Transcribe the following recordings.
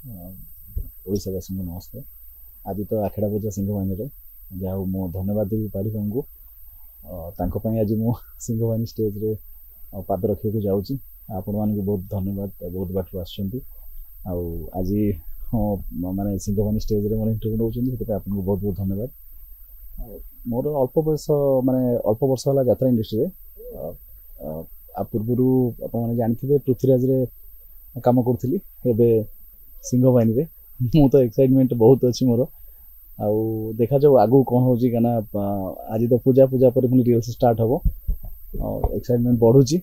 ओडावासी को नमस्कार। आज तो आखेड़ा पूजा सिंहवानी जहाँ मु धन्यवाद देवी पाड़ी को आज मु सिंहवानी स्टेज रे पाद रखा जाऊँगी। आपण मान बहुत धन्यवाद बहुत बाट आज माने सिंहवानी स्टेज रे मोर इंटरव्यू नौकरी आपको बहुत बहुत धन्यवाद। मोर अल्प बयस माने अल्प वर्ष है यात्रा इंडस्ट्री पूर्व आप जानते पृथ्वीराज रे काम करूँ सिंहवानी रे मु तो एक्साइटमेंट बहुत अच्छी मोर आउ देखा जाऊ आगू कौन हो आज तो पूजा पूजा पर पुणी रिहर्सल स्टार्ट हम एक्साइटमेंट बढ़ुची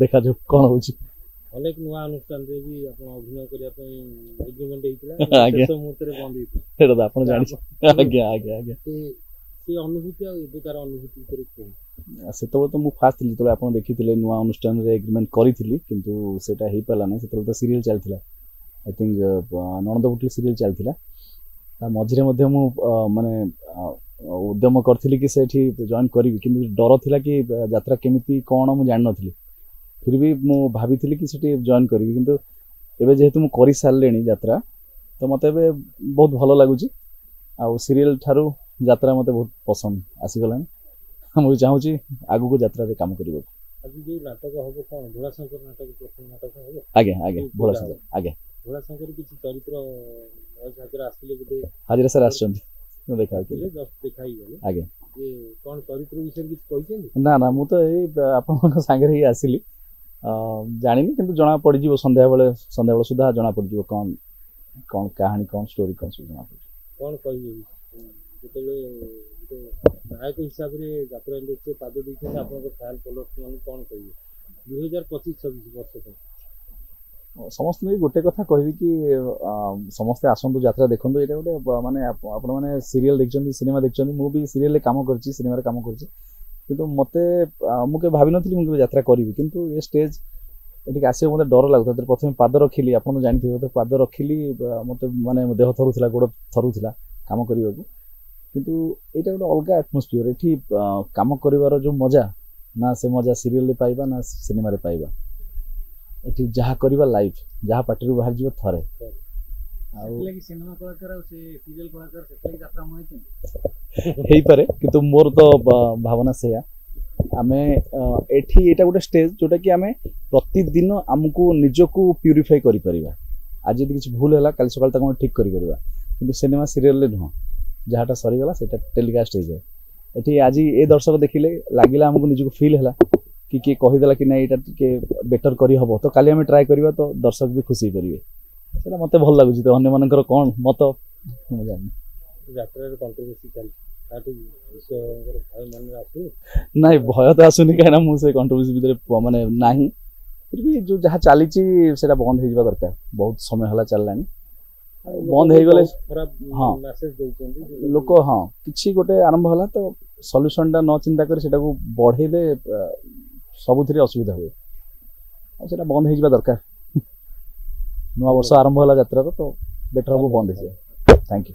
देखा जाऊ कौन हो अनेक नुआ अनुष्ठान रे भी आपण अभिनय करिया पई एग्रीमेंट हेतिला शेष मुहूर्त रे बंद हेतिला एटा आपण जानि आज्ञा आज्ञा आज्ञा से अनुभूति आ एबेकार अनुभूति करे को सेतबे तो मु फास्ट थिली तो आपण देखिथिले नुआ अनुष्ठान रे एग्रीमेंट करिथिली किंतु सेटा हेई पाला नै सेतबे तो सीरियल चलथिला आई थिंक ननद बुटली सीरियल चलथिला ता मझिरे मध्ये मु माने उद्यम करथिली कि सेठी जॉइन करिवि किंतु डर थिला कि यात्रा केमिति कोन मु जान नथिली फिर भी मु भाभी कि सेठी जॉइन करी किंतु एबे जेहेतु मु करि सारलेनी यात्रा तो मते एबे बहुत भलो लागुची आ सीरियल थारु यात्रा मते बहुत पसंद आसी गलानी मु चाहूची आगु को यात्रा रे काम करिवो। आज जो नाटक हबो कोन भोलाशंकर नाटक प्रथम नाटक हबो आगे आगे भोलाशंकर आगे भोलाशंकर किछि चरित्र हाजिर आसिले गुटे हाजिर सर आछन देखा के जस्ट देखाई गले आगे जे कोन चरित्र विषय किछि कहिसेन ना ना मु तो ए आपन संगे ही आसिली जानी किंतु जना पड़ जी संध्या बेले सुधा जना पड़ जी कौन कौन कहानी कौन स्टोरी कौन सब जना पड़ कौन कहिए जेतेले नायक हिसाब रे यात्रा इंडस्ट्री पाद दैछन आपन फैन फॉलोअर्स मन कौन कहिए 2025-26 वर्ष तक समस्त में गोटे कथा कहबी कि समस्त आसंतु यात्रा देखंतु एटा गोटे माने आपण माने सीरियल देखचंदी सिनेमा देखचंदी मु भी सीरियल रे काम करची सिनेमा रे काम करची किंतु मते मुके भाबी नथली मुके यात्रा करिवि किंतु ये स्टेज एटिक आसे मते डर लागत प्रथम पाद रखिली आपण जानथि तो पाद रखिली मते माने देह थरुथला गोड़ थरुथला काम करिवको किंतु एटा गोटे अलग एटमॉस्फियर एठी काम करिवार जो मजा ना से मजा सीरियल रे पाइबा ना सिनेमा रे पाइबा एठी जहा करिवा लाइव जहा पार्टी रो बाहर जिवो थरे आउ सिनेमा कलाकार से सीरियल कलाकार से यात्रा मोहित हेई पारे किंतु मोर तो भावना से आमे एठी एटा गोटे स्टेज जोटा कि आमे प्रतिदिन हमकु निजको प्यूरिफाई करि परिबा आज यदि किछ भूल हैला काल सकाल तक ठीक करि परिबा किंतु सिनेमा सीरियल ले न जहाटा सरी गला सेटा टेलीकास्ट हे जाय एठी आज ए दर्शक देखिले लागिला हमकु निजको फील हैला कि कहिदेला कि नै एटा के बेटर करी हबो तो काली हमें ट्राई करबा तो दर्शक भी खुशी परिबे सेटा मते भल लागुची तो अन्य मानकर कोन मत हम जानि यात्रा रे कंट्रोवर्सी चल ताटू विषय भय मन आसु नाही भय तो आसुनी कहना मु से कंट्रोवर्सी भीतर माने नाही फिर भी जो जहा चलीची सेटा बंद हे जिबा दरकार बहुत समय हला चललानी बंद हे गले हां मैसेज देउचंदी लोक हां किछि गोटे आरंभ हला तो सॉल्यूशन टा न चिंता कर सेटा को बढ़ेले सबुथिरे असुविधा होय आ सेटा बंद हे जिबा दरकार नुआ वर्ष आरंभ हला यात्रा तो बेटर हो बंद हे जाय। Thank you.